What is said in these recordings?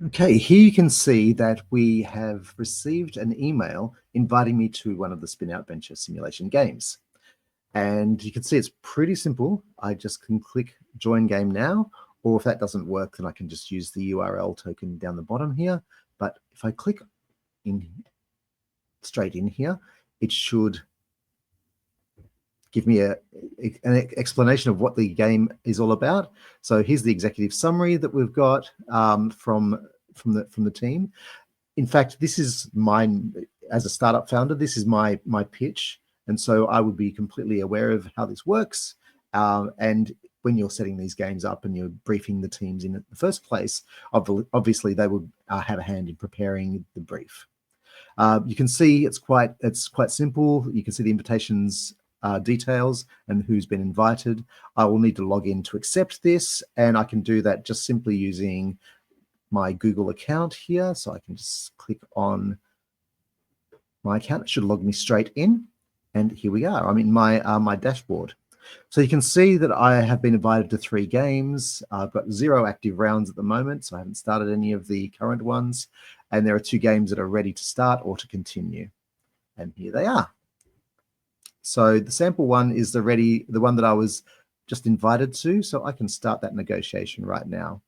Okay, here you can see that we have received an email inviting me to one of the Spin Out Venture simulation games. And you can see it's pretty simple. I just can click join game now, or if that doesn't work, then I can just use the URL token down the bottom here. But if I click in straight in here, it should give me an explanation of what the game is all about. So here's the executive summary that we've got from the team. In fact, this is mine as a startup founder. This is my pitch, and so I would be completely aware of how this works. And when you're setting these games up and you're briefing the teams in the first place, obviously they would have a hand in preparing the brief. You can see it's quite simple. You can see the invitations details and who's been invited. I will need to log in to accept this, and I can do that just simply using my Google account here. So I can just click on my account. It should log me straight in, and here we are. I'm in my dashboard. So you can see that I have been invited to 3 games. I've got 0 active rounds at the moment, so I haven't started any of the current ones. And there are 2 games that are ready to start or to continue. And here they are. So the sample one is the one that I was just invited to, so I can start that negotiation right now.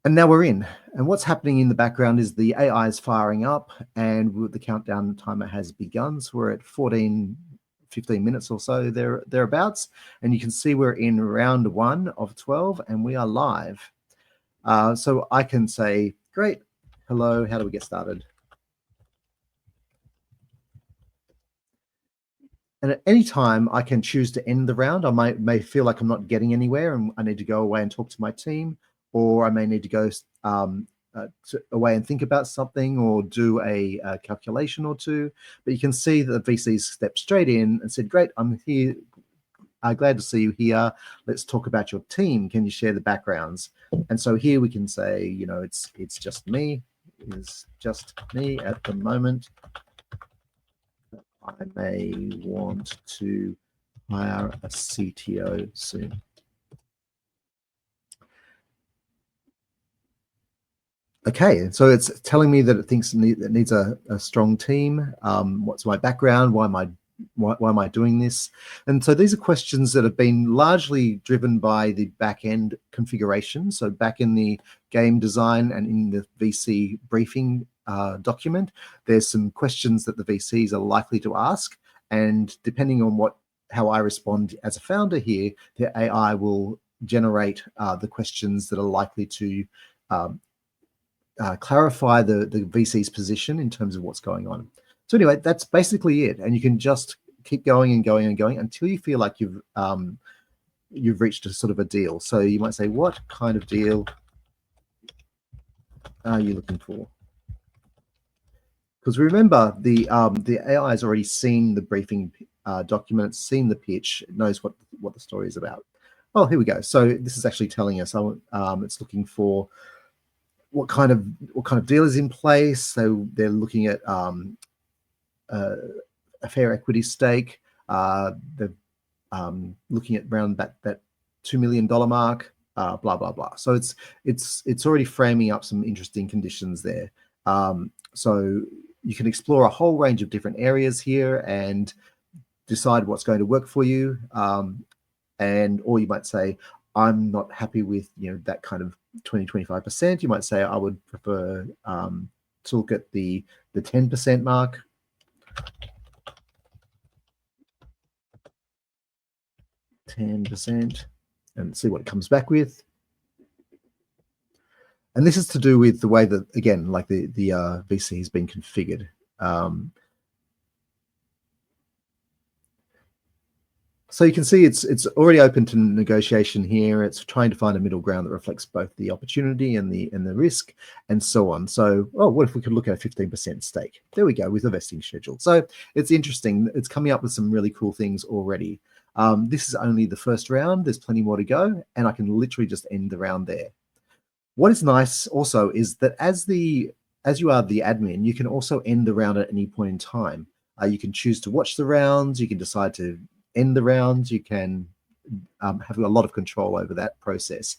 And now we're in. And what's happening in the background is the AI is firing up and the countdown timer has begun. So we're at 15 minutes or so thereabouts. And you can see we're in round 1 of 12 and we are live. So I can say, great, hello, how do we get started? And at any time, I can choose to end the round. I may feel like I'm not getting anywhere and I need to go away and talk to my team, or I may need to go away and think about something or do a calculation or two. But you can see that the VCs stepped straight in and said, great, I'm here. Glad to see you here. Let's talk about your team. Can you share the backgrounds? And so here we can say, you know, it's just me. It's just me at the moment. I may want to hire a CTO soon. Okay, so it's telling me that it thinks it needs a strong team. What's my background? Why am I doing this? And so these are questions that have been largely driven by the back-end configuration. So back in the game design and in the VC briefing document, there's some questions that the VCs are likely to ask. And depending on how I respond as a founder here, the AI will generate the questions that are likely to clarify the VC's position in terms of what's going on. So anyway, that's basically it. And you can just keep going and going and going until you feel like you've reached a sort of a deal. So you might say, what kind of deal are you looking for? Because remember, the AI has already seen the briefing document, seen the pitch, it knows what the story is about. Oh, here we go. So this is actually telling us it's looking for what kind of deal is in place. So they're looking at a fair equity stake. They're looking at around that $2 million mark. Blah blah blah. So it's already framing up some interesting conditions there. So you can explore a whole range of different areas here and decide what's going to work for you. Or you might say, I'm not happy with that kind of 20-25%. You might say I would prefer to look at the 10% mark. %, and see what it comes back with. And this is to do with the way that, again, like the VC has been configured. So you can see it's already open to negotiation here. It's trying to find a middle ground that reflects both the opportunity and the risk, and so on. So, what if we could look at a 15% stake? There we go, with a vesting schedule. So it's interesting. It's coming up with some really cool things already. This is only the first round. There's plenty more to go, and I can literally just end the round there. What is nice also is that as you are the admin, you can also end the round at any point in time. You can choose to watch the rounds. You can decide to end the rounds. You can having a lot of control over that process.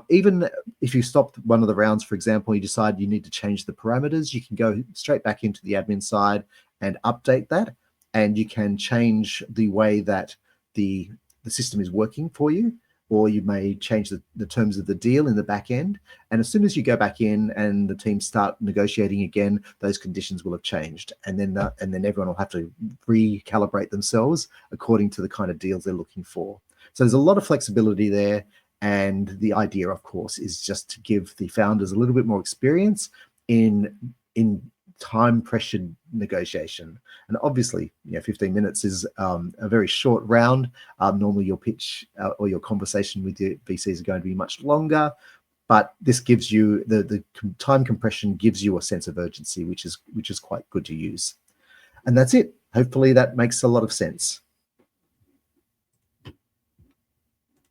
Even if you stopped one of the rounds, for example, you decide you need to change the parameters, you can go straight back into the admin side and update that, and you can change the way that the system is working for you, or you may change the terms of the deal in the back end. And as soon as you go back in and the teams start negotiating again, those conditions will have changed. And then everyone will have to recalibrate themselves according to the kind of deals they're looking for. So there's a lot of flexibility there. And the idea, of course, is just to give the founders a little bit more experience in time pressured negotiation. And obviously, 15 minutes is a very short round. Normally your pitch or your conversation with your VCs are going to be much longer, but this gives you the time compression gives you a sense of urgency, which is quite good to use. And that's it. Hopefully that makes a lot of sense.